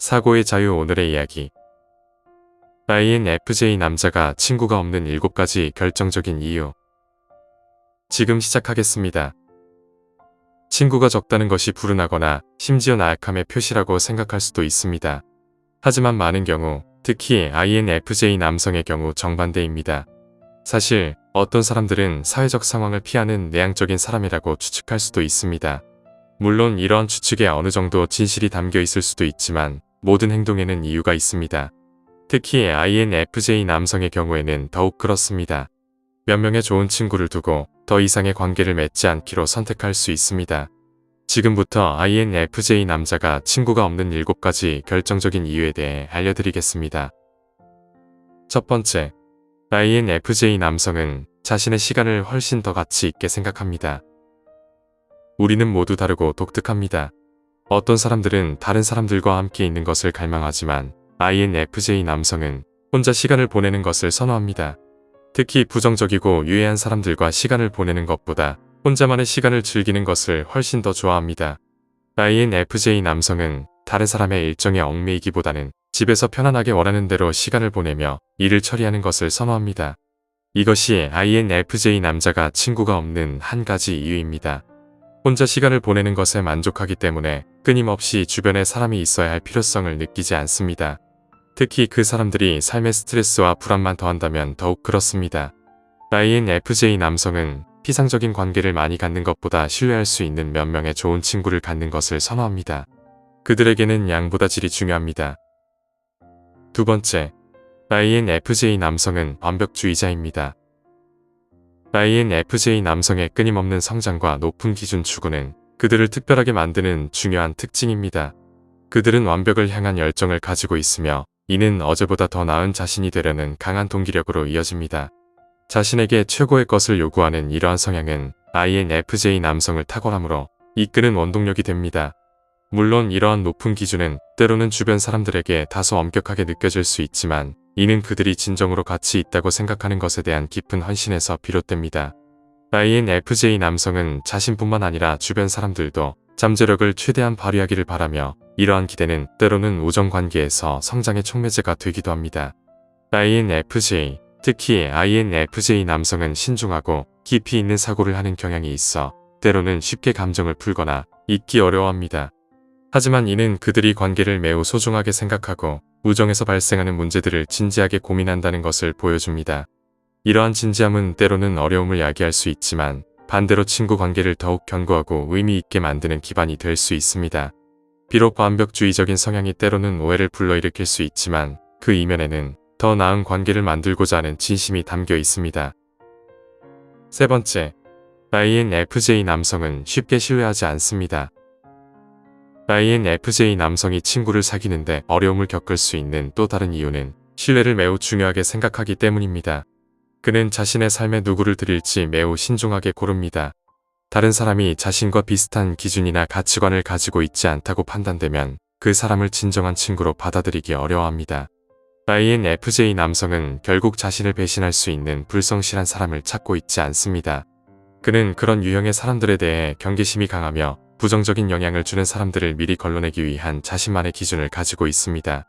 사고의 자유 오늘의 이야기. INFJ 남자가 친구가 없는 7가지 결정적인 이유. 지금 시작하겠습니다. 친구가 적다는 것이 불운하거나 심지어 나약함의 표시라고 생각할 수도 있습니다. 하지만 많은 경우, 특히 INFJ 남성의 경우 정반대입니다. 사실 어떤 사람들은 사회적 상황을 피하는 내향적인 사람이라고 추측할 수도 있습니다. 물론 이러한 추측에 어느 정도 진실이 담겨 있을 수도 있지만 모든 행동에는 이유가 있습니다. 특히 INFJ 남성의 경우에는 더욱 그렇습니다. 몇 명의 좋은 친구를 두고 더 이상의 관계를 맺지 않기로 선택할 수 있습니다. 지금부터 INFJ 남자가 친구가 없는 7가지 결정적인 이유에 대해 알려드리겠습니다. 첫 번째, INFJ 남성은 자신의 시간을 훨씬 더 가치 있게 생각합니다. 우리는 모두 다르고 독특합니다. 어떤 사람들은 다른 사람들과 함께 있는 것을 갈망하지만 INFJ 남성은 혼자 시간을 보내는 것을 선호합니다. 특히 부정적이고 유해한 사람들과 시간을 보내는 것보다 혼자만의 시간을 즐기는 것을 훨씬 더 좋아합니다. INFJ 남성은 다른 사람의 일정에 얽매이기보다는 집에서 편안하게 원하는 대로 시간을 보내며 일을 처리하는 것을 선호합니다. 이것이 INFJ 남자가 친구가 없는 한 가지 이유입니다. 혼자 시간을 보내는 것에 만족하기 때문에 끊임없이 주변에 사람이 있어야 할 필요성을 느끼지 않습니다. 특히 그 사람들이 삶의 스트레스와 불안만 더한다면 더욱 그렇습니다. INFJ 남성은 피상적인 관계를 많이 갖는 것보다 신뢰할 수 있는 몇 명의 좋은 친구를 갖는 것을 선호합니다. 그들에게는 양보다 질이 중요합니다. 두 번째, INFJ 남성은 완벽주의자입니다. INFJ 남성의 끊임없는 성장과 높은 기준 추구는 그들을 특별하게 만드는 중요한 특징입니다. 그들은 완벽을 향한 열정을 가지고 있으며 이는 어제보다 더 나은 자신이 되려는 강한 동기력으로 이어집니다. 자신에게 최고의 것을 요구하는 이러한 성향은 INFJ 남성을 탁월함으로 이끄는 원동력이 됩니다. 물론 이러한 높은 기준은 때로는 주변 사람들에게 다소 엄격하게 느껴질 수 있지만 이는 그들이 진정으로 가치 있다고 생각하는 것에 대한 깊은 헌신에서 비롯됩니다. INFJ 남성은 자신뿐만 아니라 주변 사람들도 잠재력을 최대한 발휘하기를 바라며 이러한 기대는 때로는 우정관계에서 성장의 촉매제가 되기도 합니다. INFJ, 특히 INFJ 남성은 신중하고 깊이 있는 사고를 하는 경향이 있어 때로는 쉽게 감정을 풀거나 잊기 어려워합니다. 하지만 이는 그들이 관계를 매우 소중하게 생각하고 우정에서 발생하는 문제들을 진지하게 고민한다는 것을 보여줍니다. 이러한 진지함은 때로는 어려움을 야기할 수 있지만 반대로 친구 관계를 더욱 견고하고 의미 있게 만드는 기반이 될 수 있습니다. 비록 완벽주의적인 성향이 때로는 오해를 불러일으킬 수 있지만 그 이면에는 더 나은 관계를 만들고자 하는 진심이 담겨 있습니다. 세 번째, INFJ 남성은 쉽게 신뢰하지 않습니다. INFJ 남성이 친구를 사귀는데 어려움을 겪을 수 있는 또 다른 이유는 신뢰를 매우 중요하게 생각하기 때문입니다. 그는 자신의 삶에 누구를 들일지 매우 신중하게 고릅니다. 다른 사람이 자신과 비슷한 기준이나 가치관을 가지고 있지 않다고 판단되면 그 사람을 진정한 친구로 받아들이기 어려워합니다. INFJ 남성은 결국 자신을 배신할 수 있는 불성실한 사람을 찾고 있지 않습니다. 그는 그런 유형의 사람들에 대해 경계심이 강하며 부정적인 영향을 주는 사람들을 미리 걸러내기 위한 자신만의 기준을 가지고 있습니다.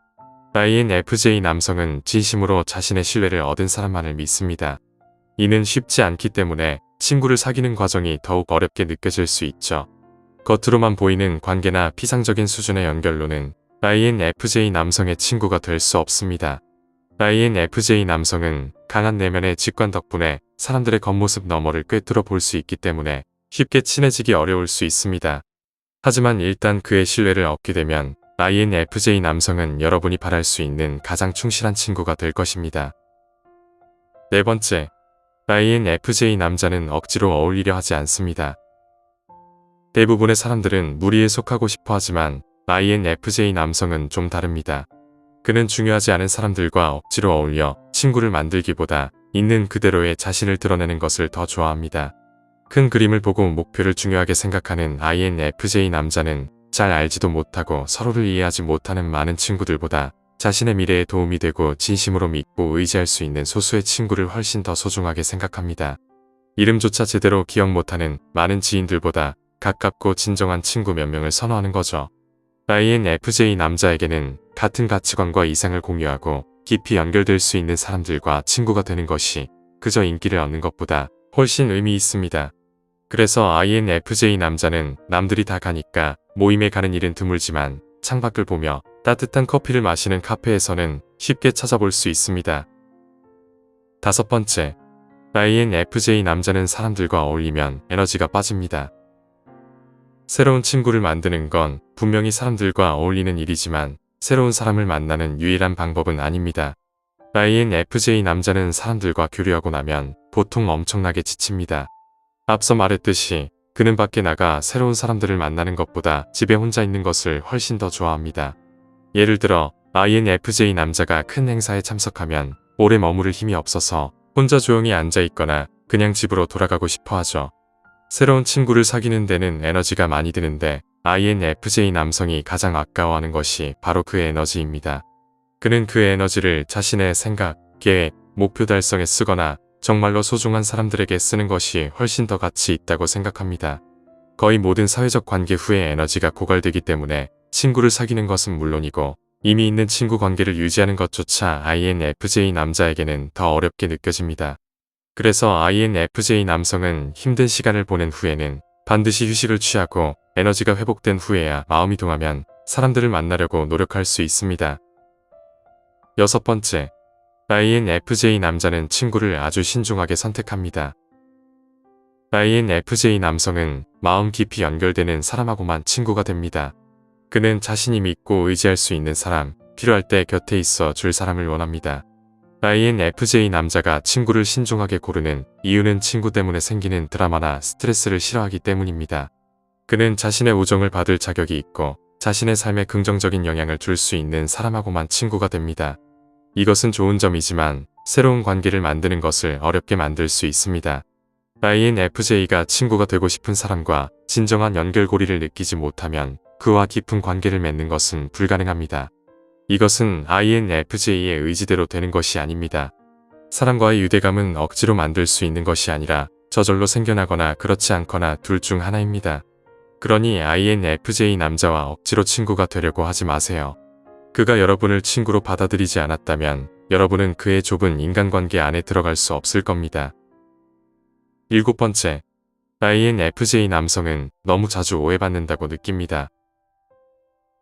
INFJ 남성은 진심으로 자신의 신뢰를 얻은 사람만을 믿습니다. 이는 쉽지 않기 때문에 친구를 사귀는 과정이 더욱 어렵게 느껴질 수 있죠. 겉으로만 보이는 관계나 피상적인 수준의 연결로는 INFJ 남성의 친구가 될 수 없습니다. INFJ 남성은 강한 내면의 직관 덕분에 사람들의 겉모습 너머를 꿰뚫어 볼 수 있기 때문에 쉽게 친해지기 어려울 수 있습니다. 하지만 일단 그의 신뢰를 얻게 되면 INFJ 남성은 여러분이 바랄 수 있는 가장 충실한 친구가 될 것입니다. 네 번째, INFJ 남자는 억지로 어울리려 하지 않습니다. 대부분의 사람들은 무리에 속하고 싶어 하지만 INFJ 남성은 좀 다릅니다. 그는 중요하지 않은 사람들과 억지로 어울려 친구를 만들기보다 있는 그대로의 자신을 드러내는 것을 더 좋아합니다. 큰 그림을 보고 목표를 중요하게 생각하는 INFJ 남자는 잘 알지도 못하고 서로를 이해하지 못하는 많은 친구들보다 자신의 미래에 도움이 되고 진심으로 믿고 의지할 수 있는 소수의 친구를 훨씬 더 소중하게 생각합니다. 이름조차 제대로 기억 못하는 많은 지인들보다 가깝고 진정한 친구 몇 명을 선호하는 거죠. INFJ 남자에게는 같은 가치관과 이상을 공유하고 깊이 연결될 수 있는 사람들과 친구가 되는 것이 그저 인기를 얻는 것보다 훨씬 의미 있습니다. 그래서 INFJ 남자는 남들이 다 가니까 모임에 가는 일은 드물지만 창밖을 보며 따뜻한 커피를 마시는 카페에서는 쉽게 찾아볼 수 있습니다. 5번째, INFJ 남자는 사람들과 어울리면 에너지가 빠집니다. 새로운 친구를 만드는 건 분명히 사람들과 어울리는 일이지만 새로운 사람을 만나는 유일한 방법은 아닙니다. INFJ 남자는 사람들과 교류하고 나면 보통 엄청나게 지칩니다. 앞서 말했듯이 그는 밖에 나가 새로운 사람들을 만나는 것보다 집에 혼자 있는 것을 훨씬 더 좋아합니다. 예를 들어 INFJ 남자가 큰 행사에 참석하면 오래 머무를 힘이 없어서 혼자 조용히 앉아 있거나 그냥 집으로 돌아가고 싶어 하죠. 새로운 친구를 사귀는 데는 에너지가 많이 드는데 INFJ 남성이 가장 아까워하는 것이 바로 그 에너지입니다. 그는 그 에너지를 자신의 생각, 계획, 목표 달성에 쓰거나 정말로 소중한 사람들에게 쓰는 것이 훨씬 더 가치 있다고 생각합니다. 거의 모든 사회적 관계 후에 에너지가 고갈되기 때문에 친구를 사귀는 것은 물론이고 이미 있는 친구 관계를 유지하는 것조차 INFJ 남자에게는 더 어렵게 느껴집니다. 그래서 INFJ 남성은 힘든 시간을 보낸 후에는 반드시 휴식을 취하고 에너지가 회복된 후에야 마음이 동하면 사람들을 만나려고 노력할 수 있습니다. 6번째, INFJ 남자는 친구를 아주 신중하게 선택합니다. INFJ 남성은 마음 깊이 연결되는 사람하고만 친구가 됩니다. 그는 자신이 믿고 의지할 수 있는 사람, 필요할 때 곁에 있어 줄 사람을 원합니다. INFJ 남자가 친구를 신중하게 고르는 이유는 친구 때문에 생기는 드라마나 스트레스를 싫어하기 때문입니다. 그는 자신의 우정을 받을 자격이 있고 자신의 삶에 긍정적인 영향을 줄 수 있는 사람하고만 친구가 됩니다. 이것은 좋은 점이지만 새로운 관계를 만드는 것을 어렵게 만들 수 있습니다. INFJ가 친구가 되고 싶은 사람과 진정한 연결고리를 느끼지 못하면 그와 깊은 관계를 맺는 것은 불가능합니다. 이것은 INFJ의 의지대로 되는 것이 아닙니다. 사람과의 유대감은 억지로 만들 수 있는 것이 아니라 저절로 생겨나거나 그렇지 않거나 둘 중 하나입니다. 그러니 INFJ 남자와 억지로 친구가 되려고 하지 마세요. 그가 여러분을 친구로 받아들이지 않았다면 여러분은 그의 좁은 인간관계 안에 들어갈 수 없을 겁니다. 7번째, INFJ 남성은 너무 자주 오해받는다고 느낍니다.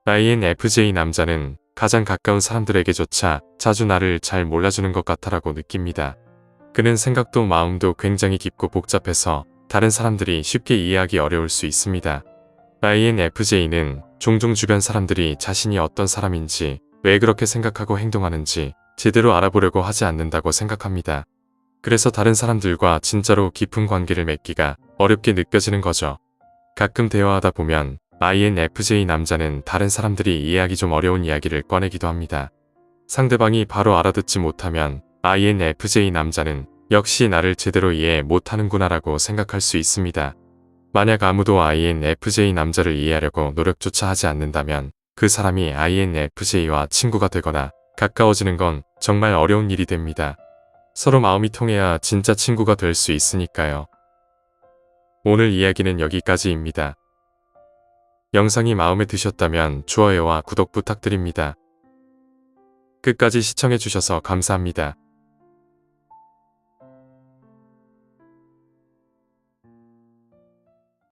INFJ 남자는 가장 가까운 사람들에게조차 자주 나를 잘 몰라주는 것 같아라고 느낍니다. 그는 생각도 마음도 굉장히 깊고 복잡해서 다른 사람들이 쉽게 이해하기 어려울 수 있습니다. INFJ는 종종 주변 사람들이 자신이 어떤 사람인지, 왜 그렇게 생각하고 행동하는지 제대로 알아보려고 하지 않는다고 생각합니다. 그래서 다른 사람들과 진짜로 깊은 관계를 맺기가 어렵게 느껴지는 거죠. 가끔 대화하다 보면 INFJ 남자는 다른 사람들이 이해하기 좀 어려운 이야기를 꺼내기도 합니다. 상대방이 바로 알아듣지 못하면 INFJ 남자는 역시 나를 제대로 이해 못하는구나 라고 생각할 수 있습니다. 만약 아무도 INFJ 남자를 이해하려고 노력조차 하지 않는다면 그 사람이 INFJ와 친구가 되거나 가까워지는 건 정말 어려운 일이 됩니다. 서로 마음이 통해야 진짜 친구가 될 수 있으니까요. 오늘 이야기는 여기까지입니다. 영상이 마음에 드셨다면 좋아요와 구독 부탁드립니다. 끝까지 시청해주셔서 감사합니다.